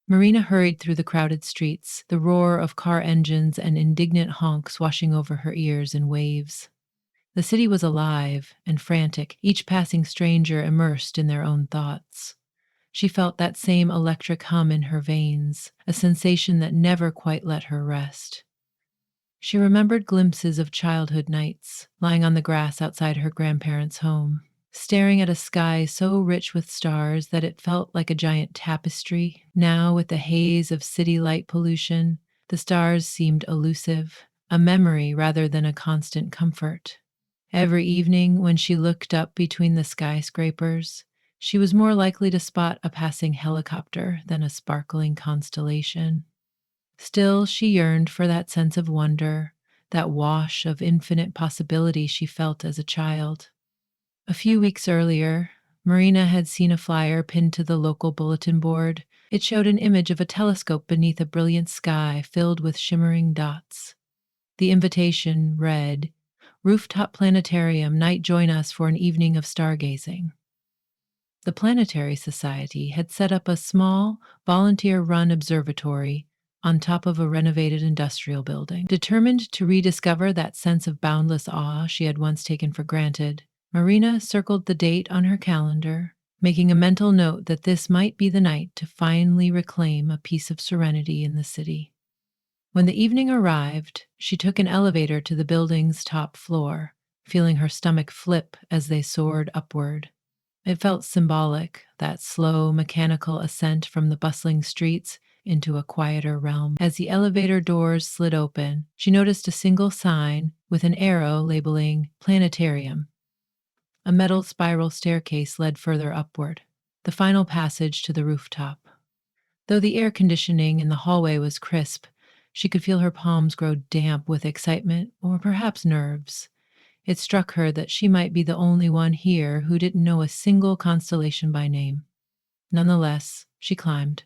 Marina hurried through the crowded streets, the roar of car engines and indignant honks washing over her ears in waves. The city was alive and frantic, each passing stranger immersed in their own thoughts. She felt that same electric hum in her veins, a sensation that never quite let her rest. She remembered glimpses of childhood nights, lying on the grass outside her grandparents' home, staring at a sky so rich with stars that it felt like a giant tapestry. Now, with the haze of city light pollution, the stars seemed elusive, a memory rather than a constant comfort. Every evening, when she looked up between the skyscrapers, she was more likely to spot a passing helicopter than a sparkling constellation. Still, she yearned for that sense of wonder, that wash of infinite possibility she felt as a child. A few weeks earlier, Marina had seen a flyer pinned to the local bulletin board. It showed an image of a telescope beneath a brilliant sky filled with shimmering dots. The invitation read, "Rooftop Planetarium, night join us for an evening of stargazing." The Planetary Society had set up a small, volunteer-run observatory on top of a renovated industrial building. Determined to rediscover that sense of boundless awe she had once taken for granted, Marina circled the date on her calendar, making a mental note that this might be the night to finally reclaim a piece of serenity in the city. When the evening arrived, she took an elevator to the building's top floor, feeling her stomach flip as they soared upward. It felt symbolic, that slow, mechanical ascent from the bustling streets into a quieter realm. As the elevator doors slid open, she noticed a single sign with an arrow labeling Planetarium. A metal spiral staircase led further upward, the final passage to the rooftop. Though the air conditioning in the hallway was crisp, she could feel her palms grow damp with excitement or perhaps nerves. It struck her that she might be the only one here who didn't know a single constellation by name. Nonetheless, she climbed,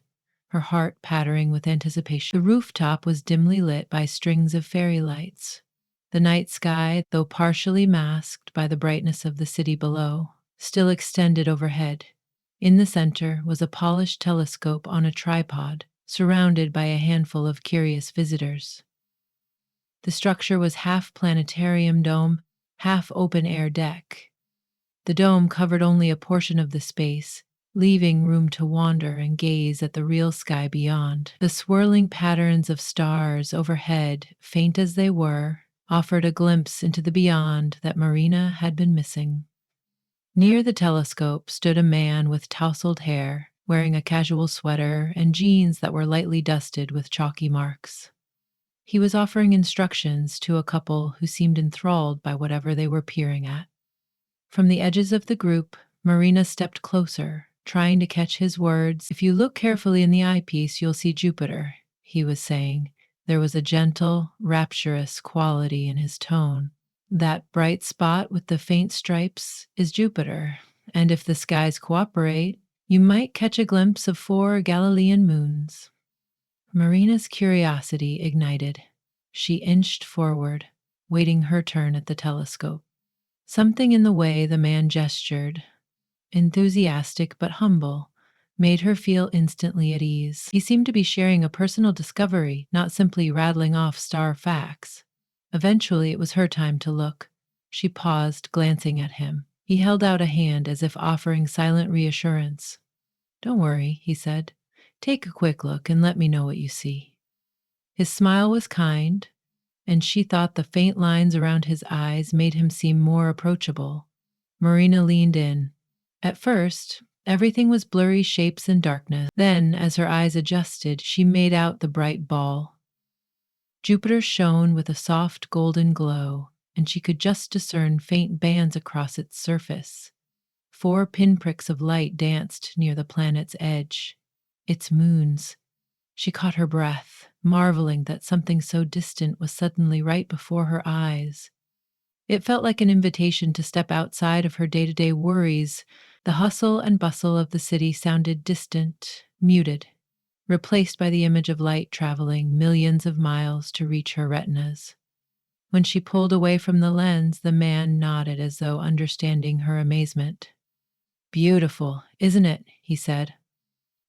her heart pattering with anticipation. The rooftop was dimly lit by strings of fairy lights. The night sky, though partially masked by the brightness of the city below, still extended overhead. In the center was a polished telescope on a tripod, surrounded by a handful of curious visitors. The structure was half planetarium dome, half open-air deck. The dome covered only a portion of the space, leaving room to wander and gaze at the real sky beyond. The swirling patterns of stars overhead, faint as they were, offered a glimpse into the beyond that Marina had been missing. Near the telescope stood a man with tousled hair, wearing a casual sweater and jeans that were lightly dusted with chalky marks. He was offering instructions to a couple who seemed enthralled by whatever they were peering at. From the edges of the group, Marina stepped closer, trying to catch his words. "If you look carefully in the eyepiece, you'll see Jupiter," he was saying. There was a gentle, rapturous quality in his tone. "That bright spot with the faint stripes is Jupiter, and if the skies cooperate, you might catch a glimpse of 4 Galilean moons." Marina's curiosity ignited. She inched forward, waiting her turn at the telescope. Something in the way the man gestured, enthusiastic but humble, made her feel instantly at ease. He seemed to be sharing a personal discovery, not simply rattling off star facts. Eventually, it was her time to look. She paused, glancing at him. He held out a hand as if offering silent reassurance. "Don't worry," he said. "Take a quick look and let me know what you see." His smile was kind, and she thought the faint lines around his eyes made him seem more approachable. Marina leaned in. At first, everything was blurry shapes and darkness. Then, as her eyes adjusted, she made out the bright ball. Jupiter shone with a soft golden glow, and she could just discern faint bands across its surface. 4 pinpricks of light danced near the planet's edge. Its moons. She caught her breath, marveling that something so distant was suddenly right before her eyes. It felt like an invitation to step outside of her day-to-day worries. The hustle and bustle of the city sounded distant, muted, replaced by the image of light traveling millions of miles to reach her retinas. When she pulled away from the lens, the man nodded as though understanding her amazement. "Beautiful, isn't it?" he said.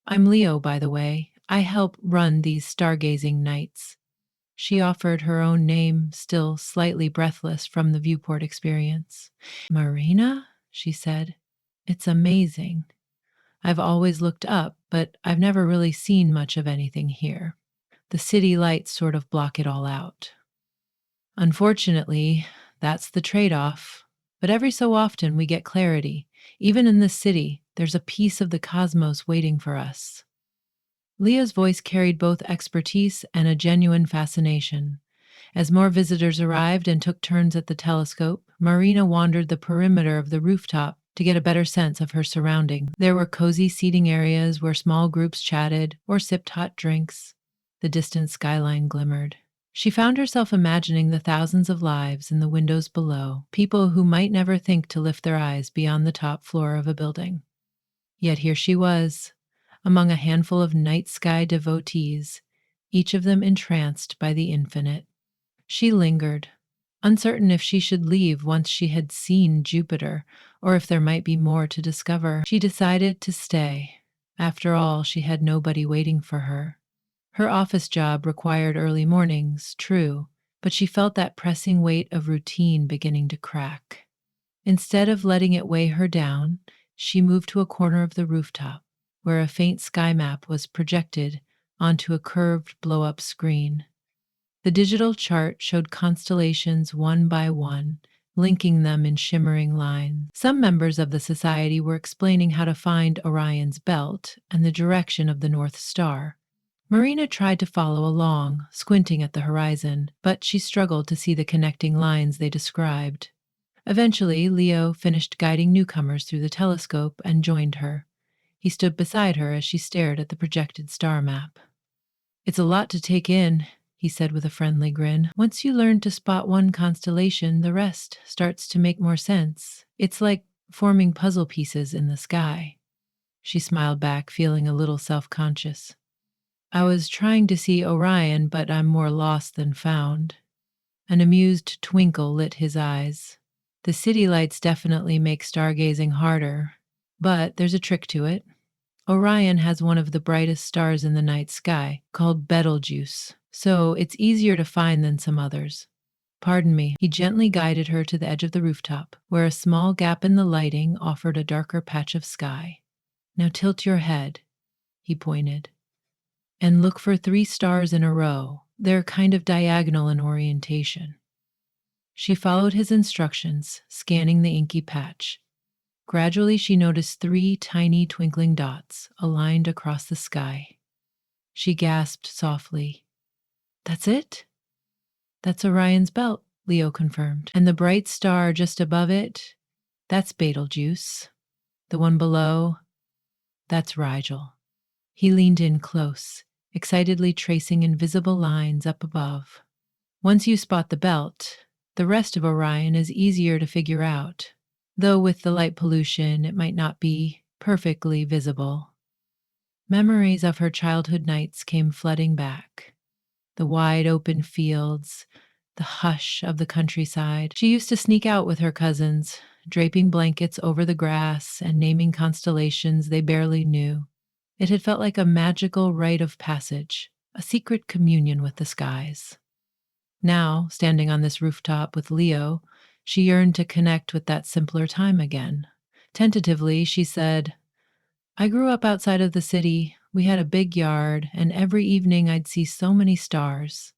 "I'm Leo, by the way. I help run these stargazing nights. She offered her own name, still slightly breathless from the viewport experience. Marina? She said. It's amazing. I've always looked up, but I've never really seen much of anything here. The city lights sort of block it all out. Unfortunately, that's the trade off. But every so often we get clarity. Even in this city, there's a piece of the cosmos waiting for us. Leah's voice carried both expertise and a genuine fascination. As more visitors arrived and took turns at the telescope, Marina wandered the perimeter of the rooftop to get a better sense of her surroundings. There were cozy seating areas where small groups chatted or sipped hot drinks. The distant skyline glimmered. She found herself imagining the thousands of lives in the windows below, people who might never think to lift their eyes beyond the top floor of a building. Yet here she was, among a handful of night sky devotees, each of them entranced by the infinite. She lingered, uncertain if she should leave once she had seen Jupiter, or if there might be more to discover. She decided to stay. After all, she had nobody waiting for her. Her office job required early mornings, true, but she felt that pressing weight of routine beginning to crack. Instead of letting it weigh her down, she moved to a corner of the rooftop, where a faint sky map was projected onto a curved blow-up screen. The digital chart showed constellations one by one, linking them in shimmering lines. Some members of the society were explaining how to find Orion's belt and the direction of the North Star. Marina tried to follow along, squinting at the horizon, but she struggled to see the connecting lines they described. Eventually, Leo finished guiding newcomers through the telescope and joined her. He stood beside her as she stared at the projected star map. "It's a lot to take in," he said with a friendly grin. "Once you learn to spot one constellation, the rest starts to make more sense. It's like forming puzzle pieces in the sky." She smiled back, feeling a little self-conscious. "I was trying to see Orion, but I'm more lost than found." An amused twinkle lit his eyes. "The city lights definitely make stargazing harder, but there's a trick to it. Orion has one of the brightest stars in the night sky, called Betelgeuse, so it's easier to find than some others. Pardon me." He gently guided her to the edge of the rooftop, where a small gap in the lighting offered a darker patch of sky. "Now tilt your head," he pointed, "and look for 3 stars in a row. They're kind of diagonal in orientation." She followed his instructions, scanning the inky patch. Gradually, she noticed 3 tiny twinkling dots aligned across the sky. She gasped softly. "That's it?" "That's Orion's belt," Leo confirmed. "And the bright star just above it, that's Betelgeuse. The one below, that's Rigel." He leaned in close, excitedly tracing invisible lines up above. "Once you spot the belt, the rest of Orion is easier to figure out, though with the light pollution it might not be perfectly visible." Memories of her childhood nights came flooding back. The wide open fields, the hush of the countryside. She used to sneak out with her cousins, draping blankets over the grass and naming constellations they barely knew. It had felt like a magical rite of passage, a secret communion with the skies. Now, standing on this rooftop with Leo, she yearned to connect with that simpler time again. Tentatively, she said, "I grew up outside of the city. We had a big yard, and every evening I'd see so many stars.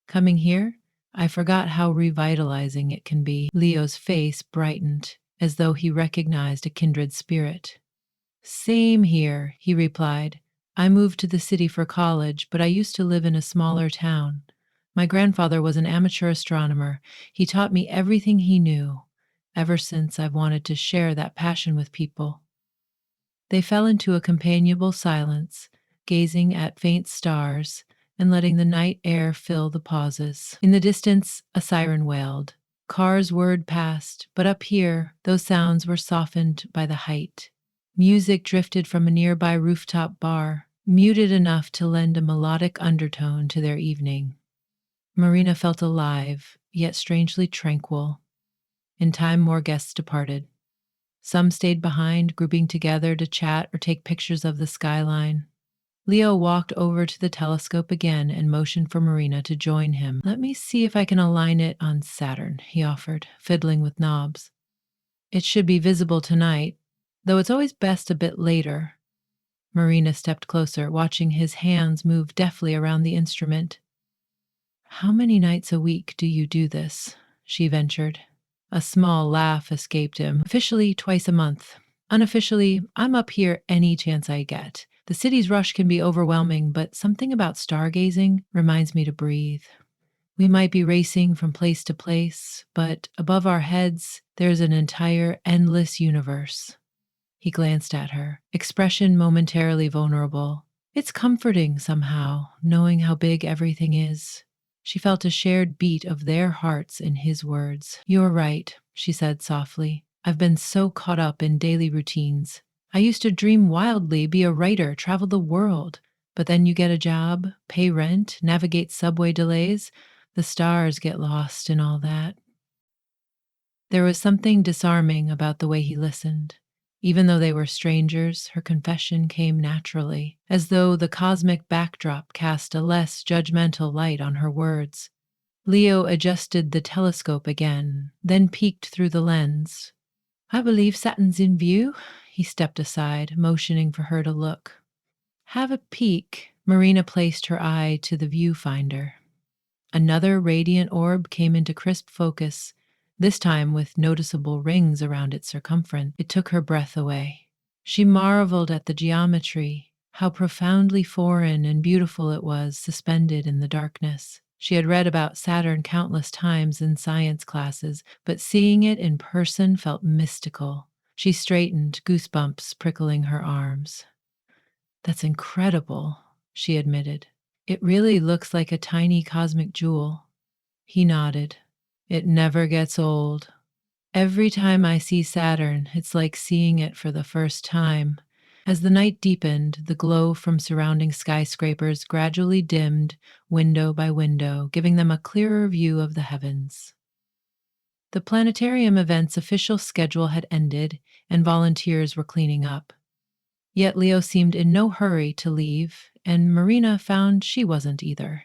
Coming here, I forgot how revitalizing it can be." Leo's face brightened, as though he recognized a kindred spirit. "Same here," he replied. "I moved to the city for college, but I used to live in a smaller town. My grandfather was an amateur astronomer. He taught me everything he knew. Ever since, I've wanted to share that passion with people." They fell into a companionable silence, gazing at faint stars and letting the night air fill the pauses. In the distance, a siren wailed. Cars whirred past, but up here, those sounds were softened by the height. Music drifted from a nearby rooftop bar, muted enough to lend a melodic undertone to their evening. Marina felt alive, yet strangely tranquil. In time, more guests departed. Some stayed behind, grouping together to chat or take pictures of the skyline. Leo walked over to the telescope again and motioned for Marina to join him. Let me see if I can align it on Saturn, he offered, fiddling with knobs. It should be visible tonight, though it's always best a bit later. Marina stepped closer, watching his hands move deftly around the instrument. How many nights a week do you do this? She ventured. A small laugh escaped him. Officially, twice a month. Unofficially, I'm up here any chance I get. The city's rush can be overwhelming, but something about stargazing reminds me to breathe. We might be racing from place to place, but above our heads, there's an entire endless universe. He glanced at her, expression momentarily vulnerable. It's comforting somehow, knowing how big everything is. She felt a shared beat of their hearts in his words. You're right, she said softly. I've been so caught up in daily routines. I used to dream wildly, be a writer, travel the world. But then you get a job, pay rent, navigate subway delays. The stars get lost in all that. There was something disarming about the way he listened. Even though they were strangers, her confession came naturally, as though the cosmic backdrop cast a less judgmental light on her words. Leo adjusted the telescope again, then peeked through the lens. I believe Saturn's in view. He stepped aside, motioning for her to look. Have a peek. Marina placed her eye to the viewfinder. Another radiant orb came into crisp focus, this time with noticeable rings around its circumference. It took her breath away. She marveled at the geometry, how profoundly foreign and beautiful it was, suspended in the darkness. She had read about Saturn countless times in science classes, but seeing it in person felt mystical. She straightened, goosebumps prickling her arms. That's incredible, she admitted. It really looks like a tiny cosmic jewel. He nodded. It never gets old. Every time I see Saturn, it's like seeing it for the first time. As the night deepened, the glow from surrounding skyscrapers gradually dimmed, window by window, giving them a clearer view of the heavens. The planetarium event's official schedule had ended, and volunteers were cleaning up. Yet Leo seemed in no hurry to leave, and Marina found she wasn't either.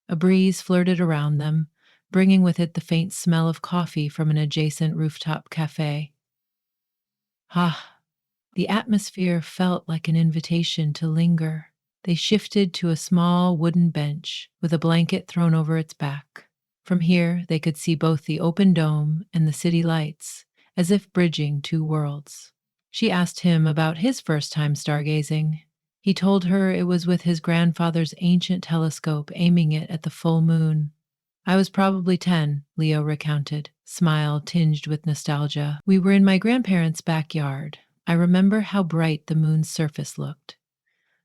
A breeze flirted around them, bringing with it the faint smell of coffee from an adjacent rooftop cafe. Ah, the atmosphere felt like an invitation to linger. They shifted to a small wooden bench with a blanket thrown over its back. From here, they could see both the open dome and the city lights, as if bridging two worlds. She asked him about his first time stargazing. He told her it was with his grandfather's ancient telescope, aiming it at the full moon. I was probably 10, Leo recounted, smile tinged with nostalgia. We were in my grandparents' backyard. I remember how bright the moon's surface looked.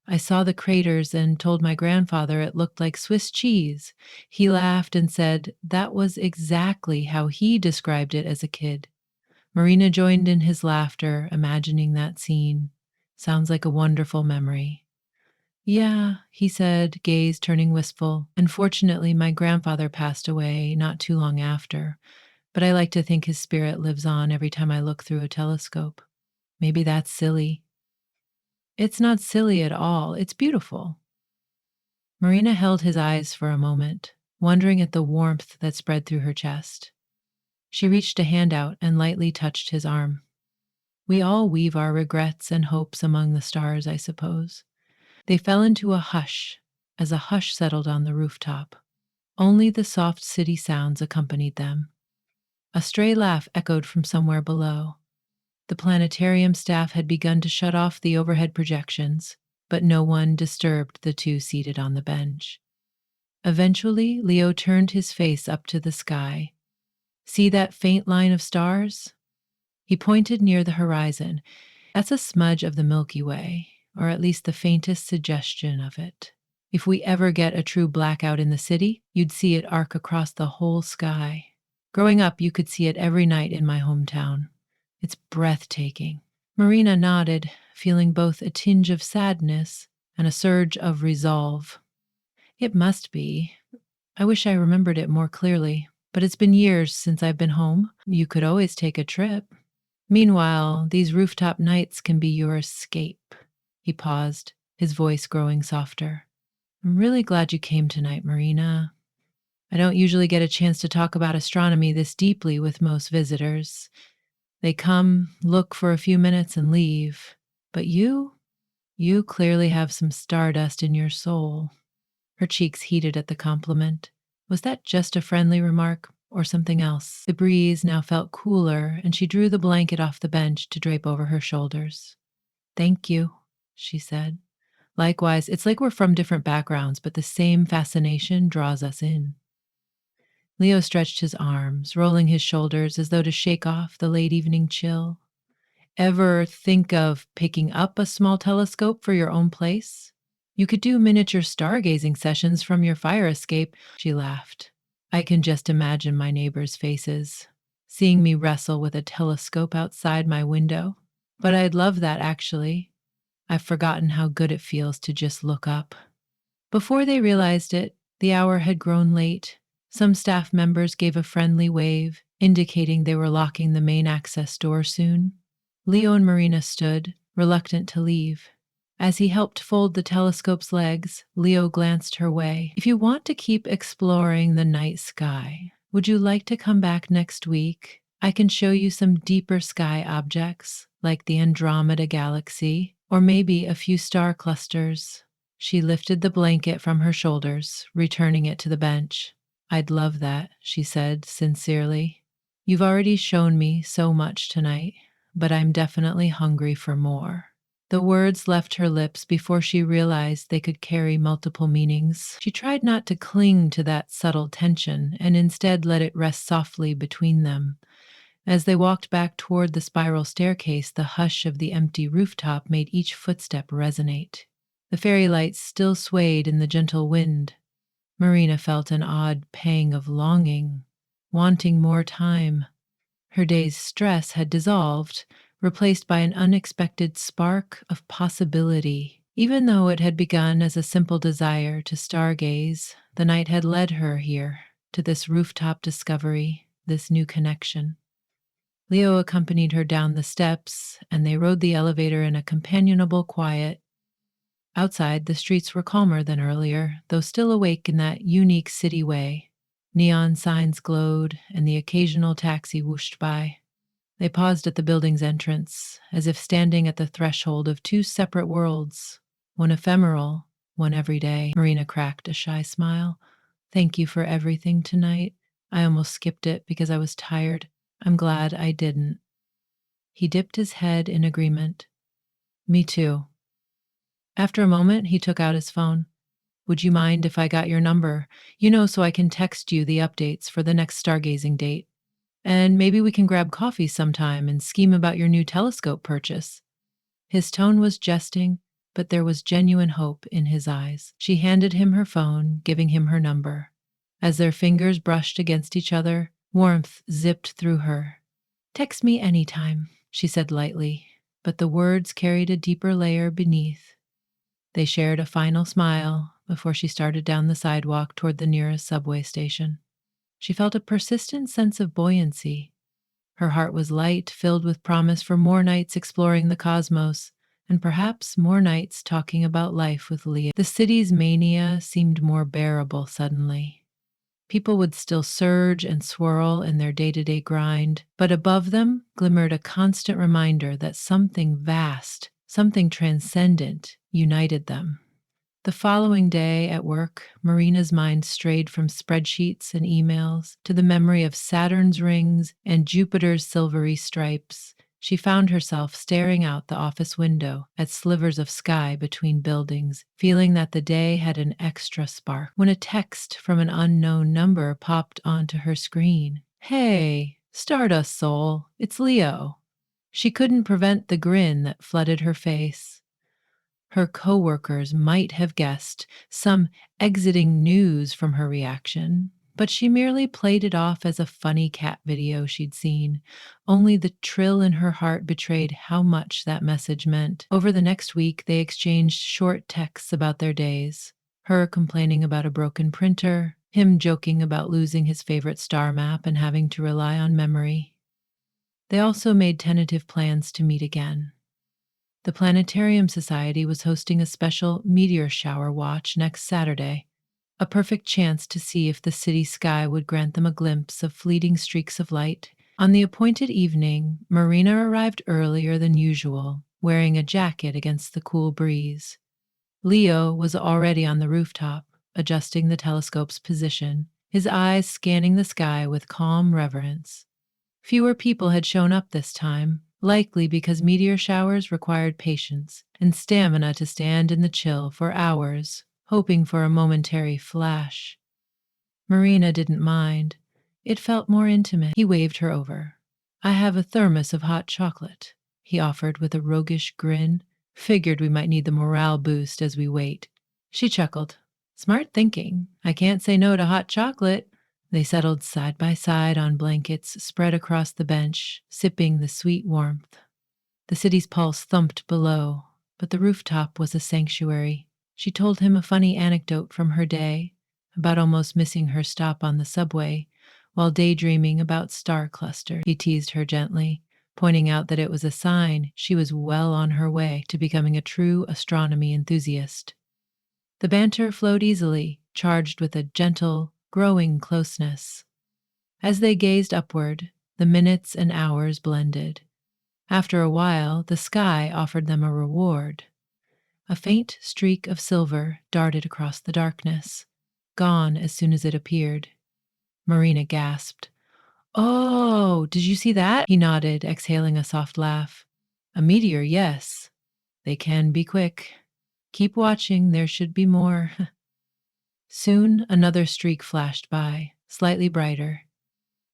I saw the craters and told my grandfather it looked like Swiss cheese. He laughed and said that was exactly how he described it as a kid. Marina joined in his laughter, imagining that scene. Sounds like a wonderful memory. Yeah, he said, gaze turning wistful. Unfortunately, my grandfather passed away not too long after, but I like to think his spirit lives on every time I look through a telescope. Maybe that's silly. It's not silly at all. It's beautiful. Marina held his eyes for a moment, wondering at the warmth that spread through her chest. She reached a hand out and lightly touched his arm. We all weave our regrets and hopes among the stars, I suppose. They fell into a hush as a hush settled on the rooftop. Only the soft city sounds accompanied them. A stray laugh echoed from somewhere below. The planetarium staff had begun to shut off the overhead projections, but no one disturbed the two seated on the bench. Eventually, Leo turned his face up to the sky. See that faint line of stars? He pointed near the horizon. That's a smudge of the Milky Way, or at least the faintest suggestion of it. If we ever get a true blackout in the city, you'd see it arc across the whole sky. Growing up, you could see it every night in my hometown. It's breathtaking. Marina nodded, feeling both a tinge of sadness and a surge of resolve. It must be. I wish I remembered it more clearly, but it's been years since I've been home. You could always take a trip. Meanwhile, these rooftop nights can be your escape. He paused, his voice growing softer. I'm really glad you came tonight, Marina. I don't usually get a chance to talk about astronomy this deeply with most visitors. They come, look for a few minutes, and leave. But you clearly have some stardust in your soul. Her cheeks heated at the compliment. Was that just a friendly remark or something else? The breeze now felt cooler, and she drew the blanket off the bench to drape over her shoulders. Thank you, she said. Likewise, it's like we're from different backgrounds, but the same fascination draws us in. Leo stretched his arms, rolling his shoulders as though to shake off the late evening chill. Ever think of picking up a small telescope for your own place? You could do miniature stargazing sessions from your fire escape, she laughed. I can just imagine my neighbors' faces, seeing me wrestle with a telescope outside my window. But I'd love that, actually. I've forgotten how good it feels to just look up. Before they realized it, the hour had grown late. Some staff members gave a friendly wave, indicating they were locking the main access door soon. Leo and Marina stood, reluctant to leave. As he helped fold the telescope's legs, Leo glanced her way. If you want to keep exploring the night sky, would you like to come back next week? I can show you some deeper sky objects, like the Andromeda Galaxy, or maybe a few star clusters. She lifted the blanket from her shoulders, returning it to the bench. I'd love that, she said sincerely. You've already shown me so much tonight, but I'm definitely hungry for more. The words left her lips before she realized they could carry multiple meanings. She tried not to cling to that subtle tension and instead let it rest softly between them. As they walked back toward the spiral staircase, the hush of the empty rooftop made each footstep resonate. The fairy lights still swayed in the gentle wind. Marina felt an odd pang of longing, wanting more time. Her day's stress had dissolved, replaced by an unexpected spark of possibility. Even though it had begun as a simple desire to stargaze, the night had led her here, to this rooftop discovery, this new connection. Leo accompanied her down the steps, and they rode the elevator in a companionable quiet. Outside, the streets were calmer than earlier, though still awake in that unique city way. Neon signs glowed, and the occasional taxi whooshed by. They paused at the building's entrance, as if standing at the threshold of two separate worlds, one ephemeral, one everyday. Marina cracked a shy smile. Thank you for everything tonight. I almost skipped it because I was tired. I'm glad I didn't. He dipped his head in agreement. Me too. After a moment, he took out his phone. Would you mind if I got your number? So I can text you the updates for the next stargazing date. And maybe we can grab coffee sometime and scheme about your new telescope purchase. His tone was jesting, but there was genuine hope in his eyes. She handed him her phone, giving him her number. As their fingers brushed against each other, warmth zipped through her. Text me anytime, she said lightly, but the words carried a deeper layer beneath. They shared a final smile before she started down the sidewalk toward the nearest subway station. She felt a persistent sense of buoyancy. Her heart was light, filled with promise for more nights exploring the cosmos, and perhaps more nights talking about life with Leah. The city's mania seemed more bearable suddenly. People would still surge and swirl in their day-to-day grind, but above them glimmered a constant reminder that something vast, something transcendent, united them. The following day at work, Marina's mind strayed from spreadsheets and emails to the memory of Saturn's rings and Jupiter's silvery stripes. She found herself staring out the office window at slivers of sky between buildings, feeling that the day had an extra spark, when a text from an unknown number popped onto her screen. Hey, Stardust Soul, it's Leo. She couldn't prevent the grin that flooded her face. Her coworkers might have guessed some exiting news from her reaction, but she merely played it off as a funny cat video she'd seen. Only the trill in her heart betrayed how much that message meant. Over the next week, they exchanged short texts about their days, her complaining about a broken printer, him joking about losing his favorite star map and having to rely on memory. They also made tentative plans to meet again. The Planetarium Society was hosting a special meteor shower watch next Saturday, a perfect chance to see if the city sky would grant them a glimpse of fleeting streaks of light. On the appointed evening, Marina arrived earlier than usual, wearing a jacket against the cool breeze. Leo was already on the rooftop, adjusting the telescope's position, his eyes scanning the sky with calm reverence. Fewer people had shown up this time, likely because meteor showers required patience and stamina to stand in the chill for hours, hoping for a momentary flash. Marina didn't mind. It felt more intimate. He waved her over. "I have a thermos of hot chocolate," he offered with a roguish grin. "Figured we might need the morale boost as we wait." She chuckled. "Smart thinking. I can't say no to hot chocolate." They settled side by side on blankets spread across the bench, sipping the sweet warmth. The city's pulse thumped below, but the rooftop was a sanctuary. She told him a funny anecdote from her day, about almost missing her stop on the subway while daydreaming about star clusters. He teased her gently, pointing out that it was a sign she was well on her way to becoming a true astronomy enthusiast. The banter flowed easily, charged with a gentle, growing closeness. As they gazed upward, the minutes and hours blended. After a while, the sky offered them a reward. A faint streak of silver darted across the darkness, gone as soon as it appeared. Marina gasped. "Oh, did you see that?" He nodded, exhaling a soft laugh. "A meteor, yes. They can be quick. Keep watching, there should be more." Soon another streak flashed by, slightly brighter.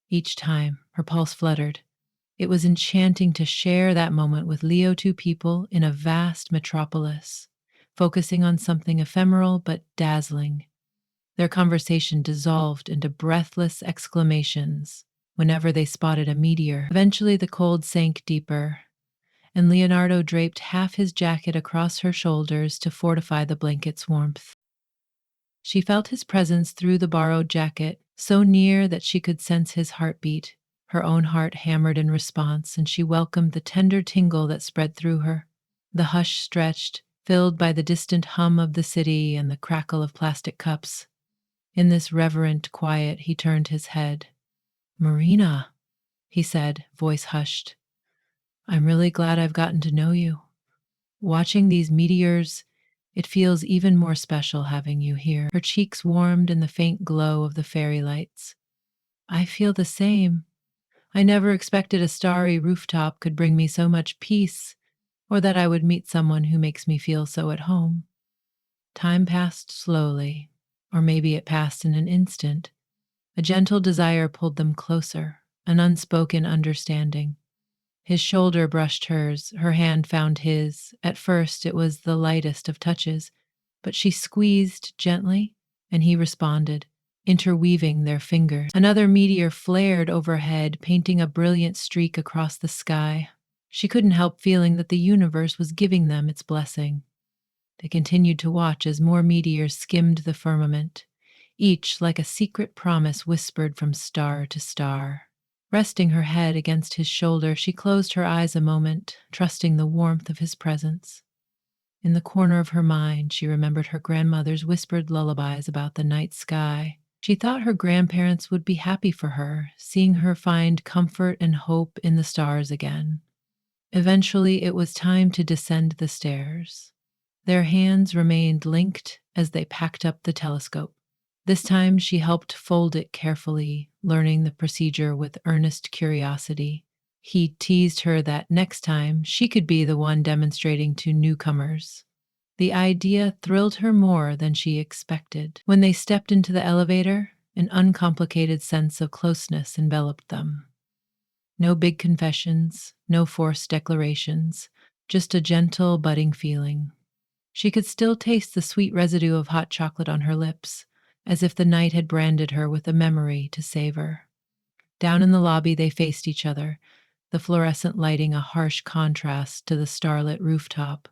Each time, her pulse fluttered. It was enchanting to share that moment with Leo, two people in a vast metropolis, focusing on something ephemeral but dazzling. Their conversation dissolved into breathless exclamations whenever they spotted a meteor. Eventually, the cold sank deeper, and Leonardo draped half his jacket across her shoulders to fortify the blanket's warmth. She felt his presence through the borrowed jacket, so near that she could sense his heartbeat. Her own heart hammered in response, and she welcomed the tender tingle that spread through her. The hush stretched, filled by the distant hum of the city and the crackle of plastic cups. In this reverent quiet, he turned his head. "Marina," he said, voice hushed. "I'm really glad I've gotten to know you. Watching these meteors, it feels even more special having you here." Her cheeks warmed in the faint glow of the fairy lights. "I feel the same. I never expected a starry rooftop could bring me so much peace, or that I would meet someone who makes me feel so at home." Time passed slowly, or maybe it passed in an instant. A gentle desire pulled them closer, an unspoken understanding. His shoulder brushed hers, her hand found his. At first, it was the lightest of touches, but she squeezed gently, and he responded, interweaving their fingers. Another meteor flared overhead, painting a brilliant streak across the sky. She couldn't help feeling that the universe was giving them its blessing. They continued to watch as more meteors skimmed the firmament, each like a secret promise whispered from star to star. Resting her head against his shoulder, she closed her eyes a moment, trusting the warmth of his presence. In the corner of her mind, she remembered her grandmother's whispered lullabies about the night sky. She thought her grandparents would be happy for her, seeing her find comfort and hope in the stars again. Eventually, it was time to descend the stairs. Their hands remained linked as they packed up the telescope. This time she helped fold it carefully, learning the procedure with earnest curiosity. He teased her that next time she could be the one demonstrating to newcomers. The idea thrilled her more than she expected. When they stepped into the elevator, an uncomplicated sense of closeness enveloped them. No big confessions, no forced declarations, just a gentle, budding feeling. She could still taste the sweet residue of hot chocolate on her lips, as if the night had branded her with a memory to savor. Down in the lobby, they faced each other, the fluorescent lighting a harsh contrast to the starlit rooftop.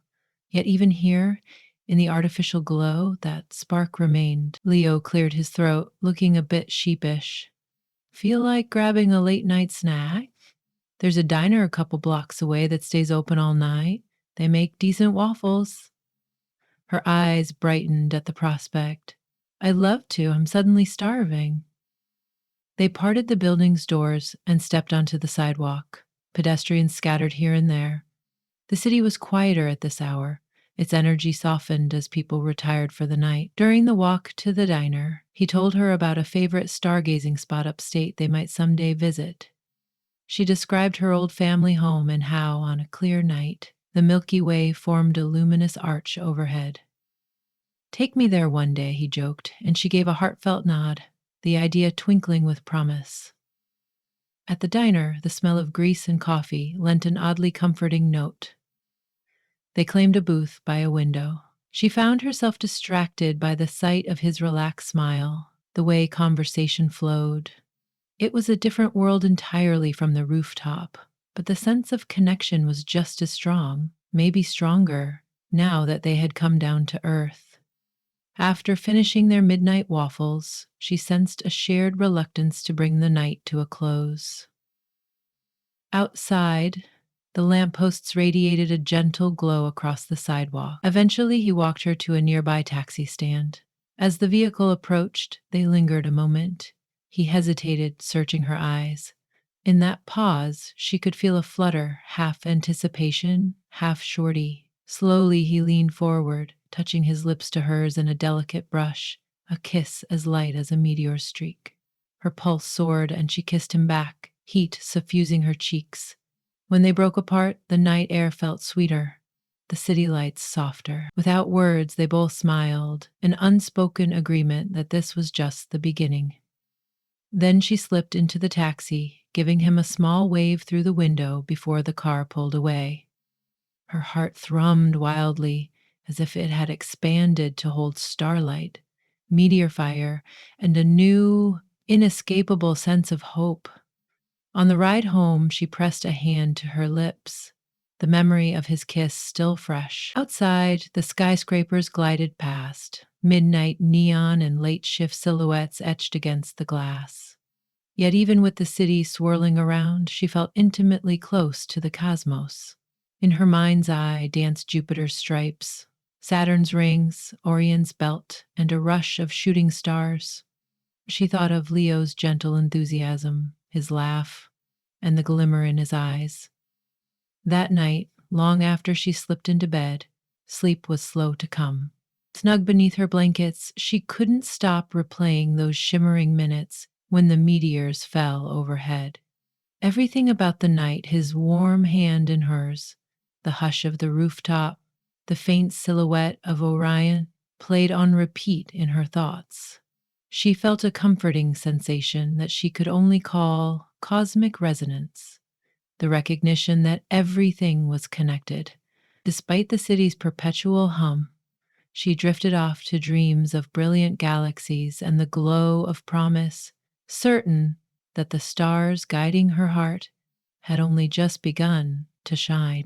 Yet even here, in the artificial glow, that spark remained. Leo cleared his throat, looking a bit sheepish. "Feel like grabbing a late-night snack? There's a diner a couple blocks away that stays open all night. They make decent waffles. Her eyes brightened at the prospect. I'd love to. I'm suddenly starving. They parted the building's doors and stepped onto the sidewalk. Pedestrians scattered here and there. The city was quieter at this hour. Its energy softened as people retired for the night. During the walk to the diner, he told her about a favorite stargazing spot upstate they might someday visit. She described her old family home and how, on a clear night, the Milky Way formed a luminous arch overhead. Take me there one day, he joked, and she gave a heartfelt nod, the idea twinkling with promise. At the diner, the smell of grease and coffee lent an oddly comforting note. They claimed a booth by a window. She found herself distracted by the sight of his relaxed smile, the way conversation flowed. It was a different world entirely from the rooftop, but the sense of connection was just as strong, maybe stronger, now that they had come down to earth. After finishing their midnight waffles, she sensed a shared reluctance to bring the night to a close. Outside, the lampposts radiated a gentle glow across the sidewalk. Eventually, he walked her to a nearby taxi stand. As the vehicle approached, they lingered a moment. He hesitated, searching her eyes. In that pause, she could feel a flutter, half anticipation, half surety. Slowly, he leaned forward, touching his lips to hers in a delicate brush, a kiss as light as a meteor streak. Her pulse soared, and she kissed him back, heat suffusing her cheeks. When they broke apart, the night air felt sweeter, the city lights softer. Without words, they both smiled, an unspoken agreement that this was just the beginning. Then she slipped into the taxi, giving him a small wave through the window before the car pulled away. Her heart thrummed wildly, as if it had expanded to hold starlight, meteor fire, and a new, inescapable sense of hope. On the ride home, she pressed a hand to her lips, the memory of his kiss still fresh. Outside, the skyscrapers glided past, midnight neon and late shift silhouettes etched against the glass. Yet even with the city swirling around, she felt intimately close to the cosmos. In her mind's eye danced Jupiter's stripes, Saturn's rings, Orion's belt, and a rush of shooting stars. She thought of Leo's gentle enthusiasm, his laugh, and the glimmer in his eyes. That night, long after she slipped into bed, sleep was slow to come. Snug beneath her blankets, she couldn't stop replaying those shimmering minutes when the meteors fell overhead. Everything about the night, his warm hand in hers, the hush of the rooftop, the faint silhouette of Orion, played on repeat in her thoughts. She felt a comforting sensation that she could only call cosmic resonance, the recognition that everything was connected. Despite the city's perpetual hum, she drifted off to dreams of brilliant galaxies and the glow of promise, certain that the stars guiding her heart had only just begun to shine.